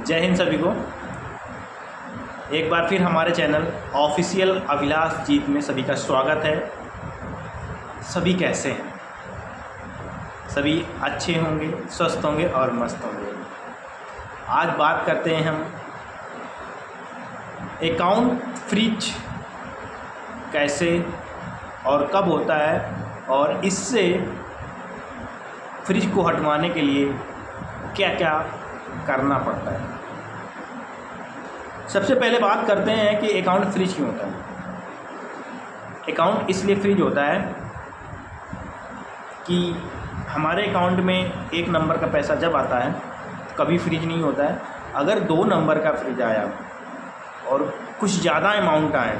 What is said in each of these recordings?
जय हिंद सभी को। एक बार फिर हमारे चैनल ऑफिशियल अभिलाष जीत में सभी का स्वागत है। सभी कैसे हैं? सभी अच्छे होंगे, स्वस्थ होंगे और मस्त होंगे। आज बात करते हैं हम अकाउंट फ्रीज कैसे और कब होता है और इससे फ्रिज को हटवाने के लिए क्या क्या करना पड़ता है। सबसे पहले बात करते हैं कि अकाउंट फ्रीज क्यों होता है। अकाउंट इसलिए फ्रीज होता है कि हमारे अकाउंट में एक नंबर का पैसा जब आता है कभी फ्रीज नहीं होता है। अगर 2 नंबर का फ्रीज आया और कुछ ज़्यादा अमाउंट आए,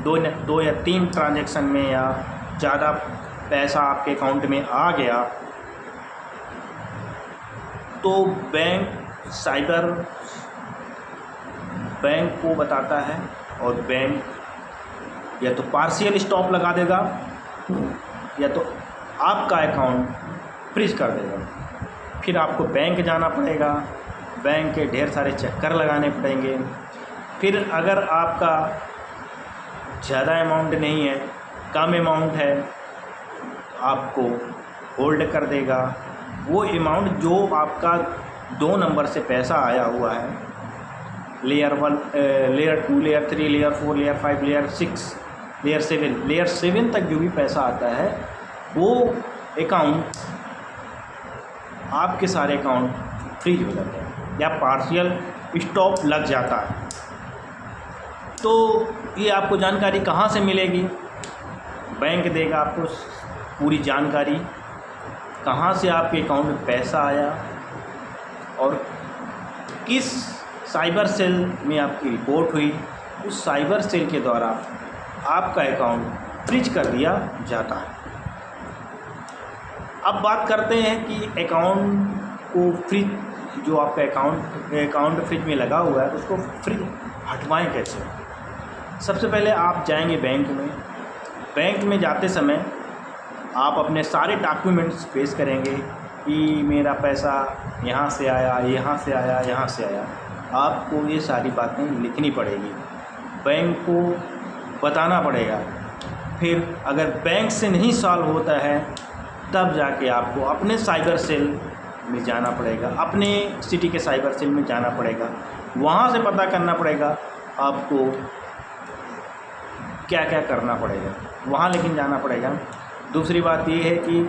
दो या 3 ट्रांजैक्शन में या ज़्यादा पैसा आपके अकाउंट में आ गया, तो साइबर बैंक को बताता है और बैंक या तो पार्शियल स्टॉप लगा देगा या तो आपका अकाउंट फ्रीज कर देगा। फिर आपको बैंक जाना पड़ेगा, बैंक के ढेर सारे चक्कर लगाने पड़ेंगे। फिर अगर आपका ज़्यादा अमाउंट नहीं है, कम अमाउंट है, आपको होल्ड कर देगा। वो अमाउंट जो आपका 2 नंबर से पैसा आया हुआ है, layer 1, layer 2, layer 3, layer 4, layer 5, layer 6, layer 7 तक जो भी पैसा आता है, वो अकाउंट आपके सारे अकाउंट फ्रीज हो जाते हैं या पार्शियल स्टॉप लग जाता है। तो ये आपको जानकारी कहाँ से मिलेगी? बैंक देगा आपको पूरी जानकारी, कहाँ से आपके अकाउंट में पैसा आया और किस साइबर सेल में आपकी रिपोर्ट हुई। उस साइबर सेल के द्वारा आपका अकाउंट फ्रीज कर दिया जाता है। अब बात करते हैं कि अकाउंट को फ्रीज, जो आपका अकाउंट फ्रीज में लगा हुआ है, उसको फ्रीज हटवाएं कैसे। सबसे पहले आप जाएंगे बैंक में जाते समय आप अपने सारे डॉक्यूमेंट्स पेश करेंगे कि मेरा पैसा यहाँ से आया, यहाँ से आया, यहाँ से आया। आपको ये सारी बातें लिखनी पड़ेगी, बैंक को बताना पड़ेगा। फिर अगर बैंक से नहीं सॉल्व होता है तब जाके आपको अपने साइबर सेल में जाना पड़ेगा, अपने सिटी के साइबर सेल में जाना पड़ेगा। वहाँ से पता करना पड़ेगा आपको क्या क्या करना पड़ेगा, वहाँ लेकिन जाना पड़ेगा। दूसरी बात ये है कि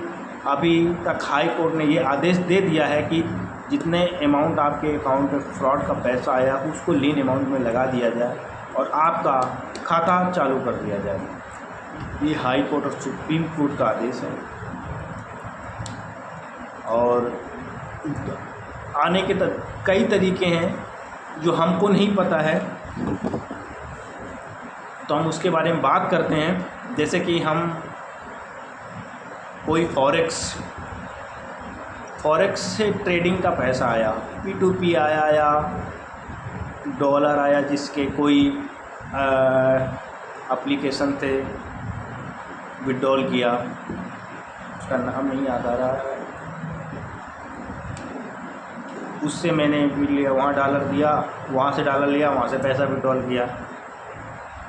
अभी तक हाई कोर्ट ने ये आदेश दे दिया है कि जितने अमाउंट आपके अकाउंट में फ्रॉड का पैसा आया उसको लीन अमाउंट में लगा दिया जाए और आपका खाता चालू कर दिया जाए। ये हाई कोर्ट और सुप्रीम कोर्ट का आदेश है और आने के कई तरीके हैं जो हमको नहीं पता है, तो हम उसके बारे में बात करते हैं। जैसे कि हम कोई फॉरेक्स से ट्रेडिंग का पैसा आया, P2P आया या डॉलर आया, जिसके कोई एप्लीकेशन थे, विड्रॉल किया, उसका नाम नहीं याद आ रहा है, उससे मैंने लिया, वहाँ डॉलर दिया, वहाँ से डॉलर लिया, वहाँ से पैसा विड्रॉल किया।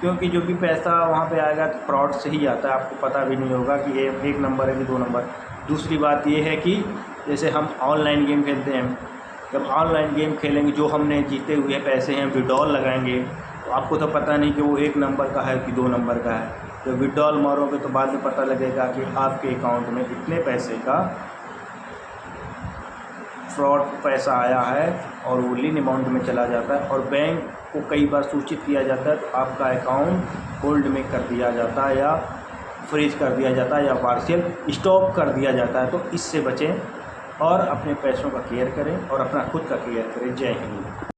क्योंकि जो भी पैसा वहाँ पे आएगा तो फ्रॉड से ही आता है, आपको पता भी नहीं होगा कि ये 1 नंबर है कि 2 नंबर। दूसरी बात ये है कि जैसे हम ऑनलाइन गेम खेलते हैं, जब ऑनलाइन गेम खेलेंगे, जो हमने जीते हुए पैसे हैं विड्रॉल लगाएंगे, तो आपको तो पता नहीं कि वो 1 नंबर का है कि 2 नंबर का है। तो विड्रॉल मारोगे तो बाद में पता लगेगा कि आपके अकाउंट में इतने पैसे का फ्रॉड पैसा आया है और वो लीन अमाउंट में चला जाता है और बैंक को कई बार सूचित किया जाता है, तो आपका अकाउंट होल्ड में कर दिया जाता है या फ्रीज कर दिया जाता है या पार्शियल स्टॉप कर दिया जाता है। तो इससे बचें और अपने पैसों का केयर करें और अपना खुद का केयर करें। जय हिंद।